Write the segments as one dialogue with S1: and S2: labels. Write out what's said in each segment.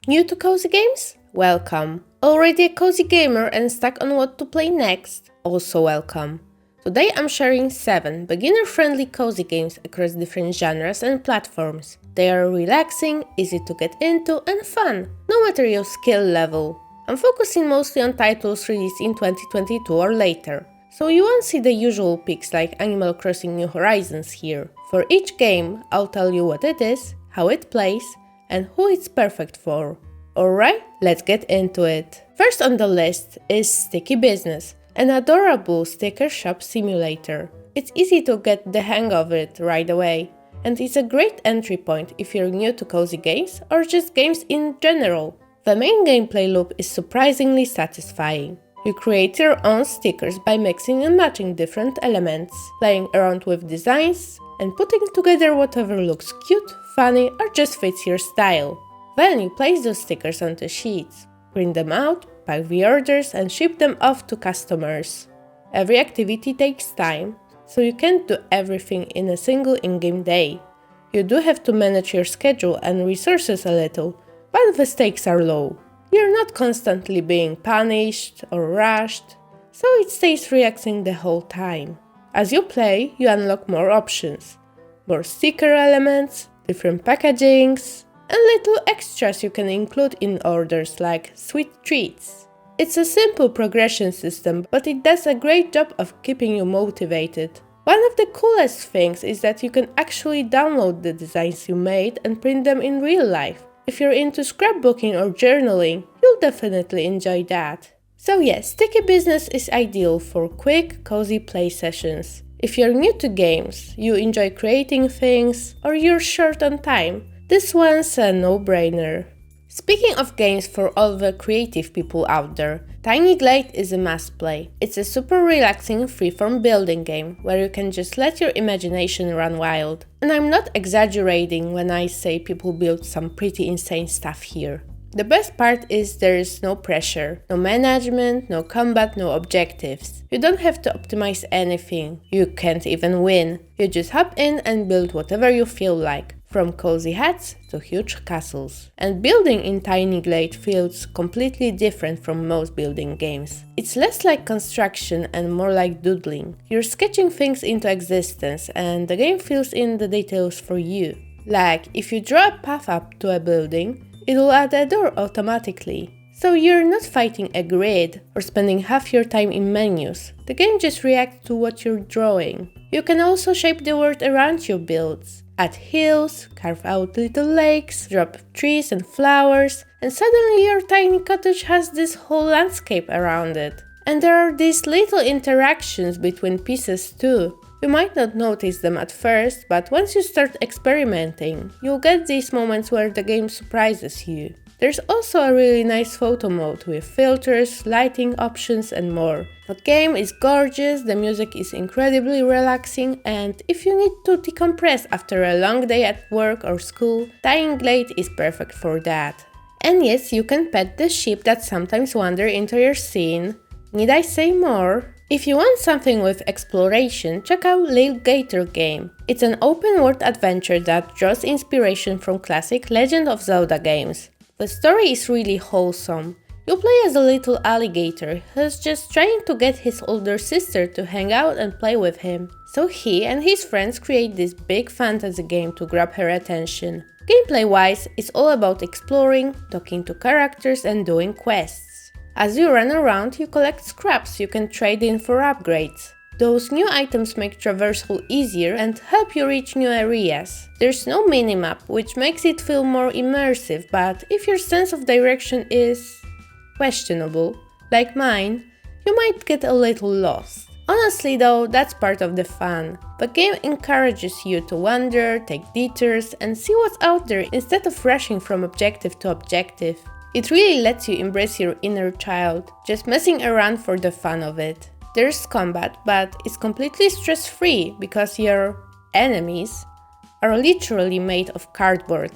S1: New to cozy games? Welcome. Already a cozy gamer and stuck on what to play next? Also welcome. Today I'm sharing 7 beginner-friendly cozy games across different genres and platforms. They are relaxing, easy to get into, and fun, no matter your skill level. I'm focusing mostly on titles released in 2022 or later, so you won't see the usual picks like Animal Crossing New Horizons here. For each game, I'll tell you what it is, how it plays, and who it's perfect for. Alright, let's get into it. First on the list is Sticky Business, an adorable sticker shop simulator. It's easy to get the hang of it right away, and it's a great entry point if you're new to cozy games or just games in general. The main gameplay loop is surprisingly satisfying. You create your own stickers by mixing and matching different elements, playing around with designs, and putting together whatever looks cute, funny, or just fits your style. Then you place those stickers onto sheets, print them out, pack the orders, and ship them off to customers. Every activity takes time, so you can't do everything in a single in-game day. You do have to manage your schedule and resources a little, but the stakes are low. You're not constantly being punished or rushed, so it stays relaxing the whole time. As you play, you unlock more options, more sticker elements, different packagings, and little extras you can include in orders like sweet treats. It's a simple progression system, but it does a great job of keeping you motivated. One of the coolest things is that you can actually download the designs you made and print them in real life. If you're into scrapbooking or journaling, you'll definitely enjoy that. So yes, Sticky Business is ideal for quick, cozy play sessions. If you're new to games, you enjoy creating things, or you're short on time, this one's a no-brainer. Speaking of games for all the creative people out there, Tiny Glade is a must-play. It's a super relaxing freeform building game where you can just let your imagination run wild. And I'm not exaggerating when I say people build some pretty insane stuff here. The best part is there is no pressure, no management, no combat, no objectives. You don't have to optimize anything. You can't even win. You just hop in and build whatever you feel like. From cozy huts to huge castles. And building in Tiny Glade feels completely different from most building games. It's less like construction and more like doodling. You're sketching things into existence and the game fills in the details for you. Like, if you draw a path up to a building, it'll add a door automatically. So you're not fighting a grid or spending half your time in menus. The game just reacts to what you're drawing. You can also shape the world around your builds. Add hills, carve out little lakes, drop trees and flowers, and suddenly your tiny cottage has this whole landscape around it. And there are these little interactions between pieces too. You might not notice them at first, but once you start experimenting, you'll get these moments where the game surprises you. There's also a really nice photo mode with filters, lighting options and more. The game is gorgeous, the music is incredibly relaxing, and if you need to decompress after a long day at work or school, Tiny Glade is perfect for that. And yes, you can pet the sheep that sometimes wander into your scene. Need I say more? If you want something with exploration, check out Lil Gator Game. It's an open-world adventure that draws inspiration from classic Legend of Zelda games. The story is really wholesome. You play as a little alligator who's just trying to get his older sister to hang out and play with him. So he and his friends create this big fantasy game to grab her attention. Gameplay-wise, it's all about exploring, talking to characters and doing quests. As you run around, you collect scraps you can trade in for upgrades. Those new items make traversal easier and help you reach new areas. There's no minimap, which makes it feel more immersive, but if your sense of direction is questionable, like mine, you might get a little lost. Honestly though, that's part of the fun. The game encourages you to wander, take detours, and see what's out there instead of rushing from objective to objective. It really lets you embrace your inner child, just messing around for the fun of it. There's combat, but it's completely stress-free because your enemies are literally made of cardboard.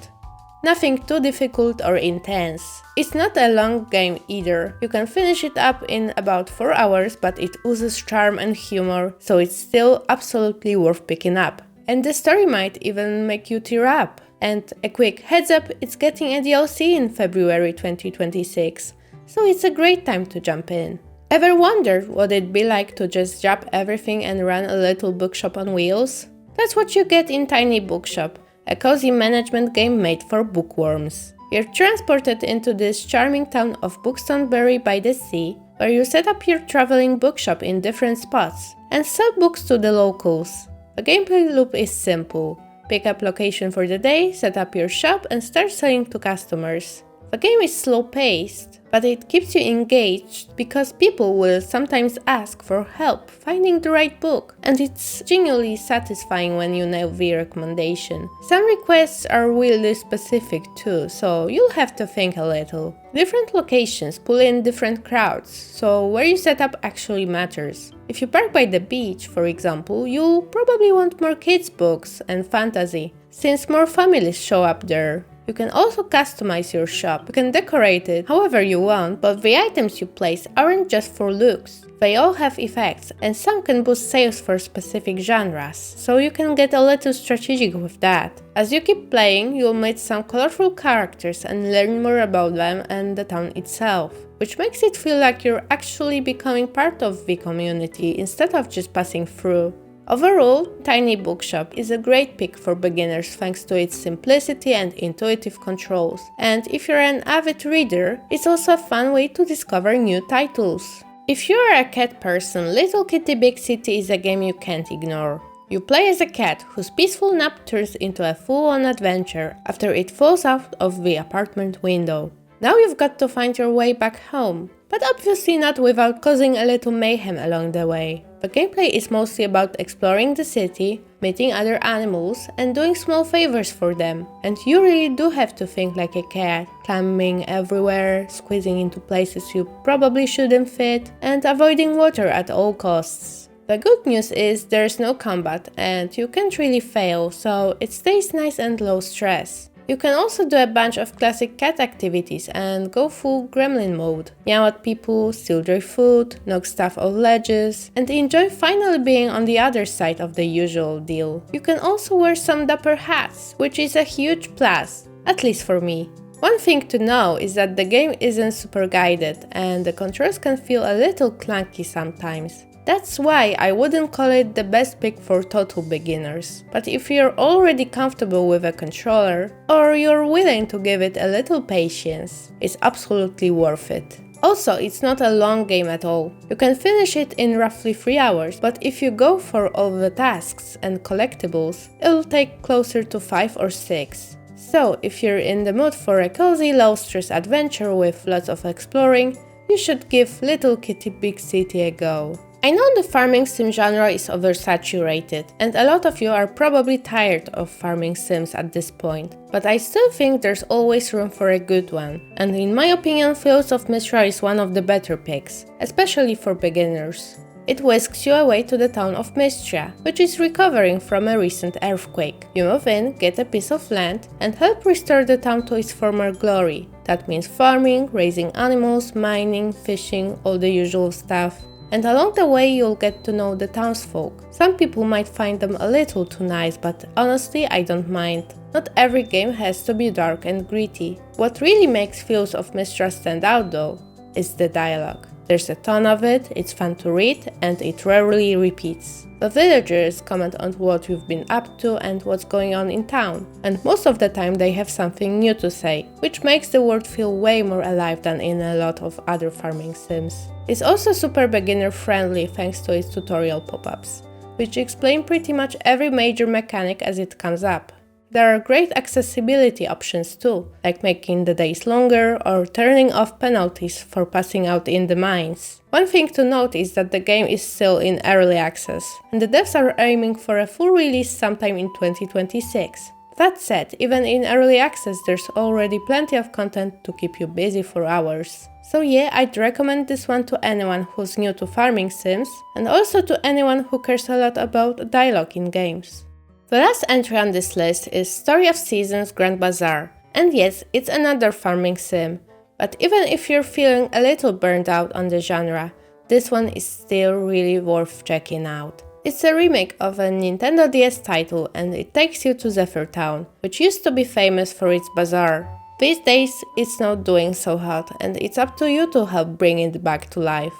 S1: Nothing too difficult or intense. It's not a long game either. You can finish it up in about 4 hours, but it oozes charm and humor, so it's still absolutely worth picking up. And the story might even make you tear up. And a quick heads up, it's getting a DLC in February 2026, so it's a great time to jump in. Ever wondered what it'd be like to just drop everything and run a little bookshop on wheels? That's what you get in Tiny Bookshop, a cozy management game made for bookworms. You're transported into this charming town of Buxtonbury by the Sea, where you set up your traveling bookshop in different spots and sell books to the locals. The gameplay loop is simple. Pick up location for the day, set up your shop and start selling to customers. The game is slow-paced, but it keeps you engaged because people will sometimes ask for help finding the right book, and it's genuinely satisfying when you nail the recommendation. Some requests are really specific too, so you'll have to think a little. Different locations pull in different crowds, so where you set up actually matters. If you park by the beach, for example, you'll probably want more kids' books and fantasy, since more families show up there. You can also customize your shop. You can decorate it however you want, but the items you place aren't just for looks. They all have effects, and some can boost sales for specific genres, so you can get a little strategic with that. As you keep playing, you'll meet some colorful characters and learn more about them and the town itself, which makes it feel like you're actually becoming part of the community instead of just passing through. Overall, Tiny Bookshop is a great pick for beginners thanks to its simplicity and intuitive controls. And if you're an avid reader, it's also a fun way to discover new titles. If you're a cat person, Little Kitty Big City is a game you can't ignore. You play as a cat whose peaceful nap turns into a full-on adventure after it falls out of the apartment window. Now you've got to find your way back home, but obviously not without causing a little mayhem along the way. The gameplay is mostly about exploring the city, meeting other animals, and doing small favors for them. And you really do have to think like a cat, climbing everywhere, squeezing into places you probably shouldn't fit, and avoiding water at all costs. The good news is there's no combat and you can't really fail, so it stays nice and low stress. You can also do a bunch of classic cat activities and go full gremlin mode. Meow at people, steal their food, knock stuff off ledges, and enjoy finally being on the other side of the usual deal. You can also wear some dapper hats, which is a huge plus, at least for me. One thing to know is that the game isn't super guided and the controls can feel a little clunky sometimes. That's why I wouldn't call it the best pick for total beginners. But if you're already comfortable with a controller, or you're willing to give it a little patience, it's absolutely worth it. Also, it's not a long game at all. You can finish it in roughly 3 hours, but if you go for all the tasks and collectibles, it'll take closer to 5 or 6. So, if you're in the mood for a cozy, low-stress adventure with lots of exploring, you should give Little Kitty Big City a go. I know the farming sim genre is oversaturated, and a lot of you are probably tired of farming sims at this point, but I still think there's always room for a good one, and in my opinion Fields of Mistria is one of the better picks, especially for beginners. It whisks you away to the town of Mistria, which is recovering from a recent earthquake. You move in, get a piece of land, and help restore the town to its former glory. That means farming, raising animals, mining, fishing, all the usual stuff. And along the way you'll get to know the townsfolk. Some people might find them a little too nice, but honestly I don't mind. Not every game has to be dark and gritty. What really makes Fields of Mistria stand out though, is the dialogue. There's a ton of it, it's fun to read, and it rarely repeats. The villagers comment on what you've been up to and what's going on in town, and most of the time they have something new to say, which makes the world feel way more alive than in a lot of other farming sims. It's also super beginner friendly thanks to its tutorial pop-ups, which explain pretty much every major mechanic as it comes up. There are great accessibility options too, like making the days longer or turning off penalties for passing out in the mines. One thing to note is that the game is still in early access, and the devs are aiming for a full release sometime in 2026. That said, even in early access there's already plenty of content to keep you busy for hours. So yeah, I'd recommend this one to anyone who's new to farming sims, and also to anyone who cares a lot about dialogue in games. The last entry on this list is Story of Seasons Grand Bazaar, and yes, it's another farming sim, but even if you're feeling a little burned out on the genre, this one is still really worth checking out. It's a remake of a Nintendo DS title and it takes you to Zephyr Town, which used to be famous for its bazaar. These days it's not doing so hot and it's up to you to help bring it back to life.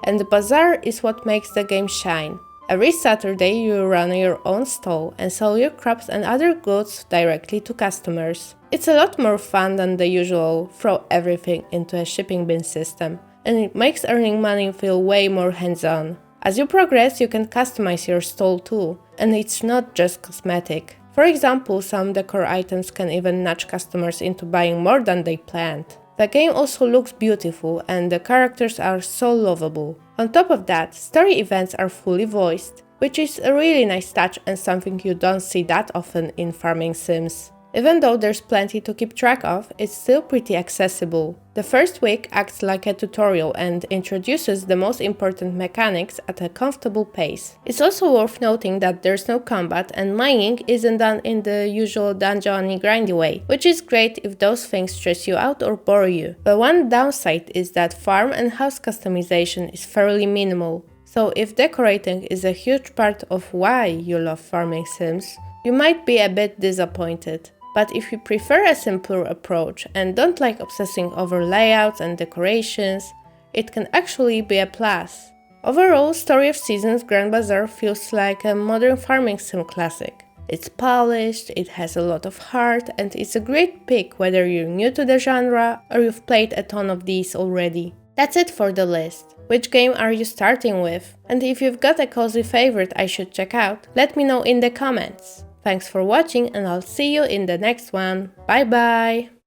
S1: And the bazaar is what makes the game shine. Every Saturday you run your own stall and sell your crops and other goods directly to customers. It's a lot more fun than the usual throw everything into a shipping bin system, and it makes earning money feel way more hands-on. As you progress, you can customize your stall too, and it's not just cosmetic. For example, some decor items can even nudge customers into buying more than they planned. The game also looks beautiful and the characters are so lovable. On top of that, story events are fully voiced, which is a really nice touch and something you don't see that often in farming sims. Even though there's plenty to keep track of, it's still pretty accessible. The first week acts like a tutorial and introduces the most important mechanics at a comfortable pace. It's also worth noting that there's no combat and mining isn't done in the usual dungeon-y grindy way, which is great if those things stress you out or bore you. But one downside is that farm and house customization is fairly minimal. So if decorating is a huge part of why you love farming sims, you might be a bit disappointed. But if you prefer a simpler approach and don't like obsessing over layouts and decorations, it can actually be a plus. Overall, Story of Seasons Grand Bazaar feels like a modern farming sim classic. It's polished, it has a lot of heart, and it's a great pick whether you're new to the genre or you've played a ton of these already. That's it for the list. Which game are you starting with? And if you've got a cozy favorite I should check out, let me know in the comments. Thanks for watching and I'll see you in the next one. Bye bye!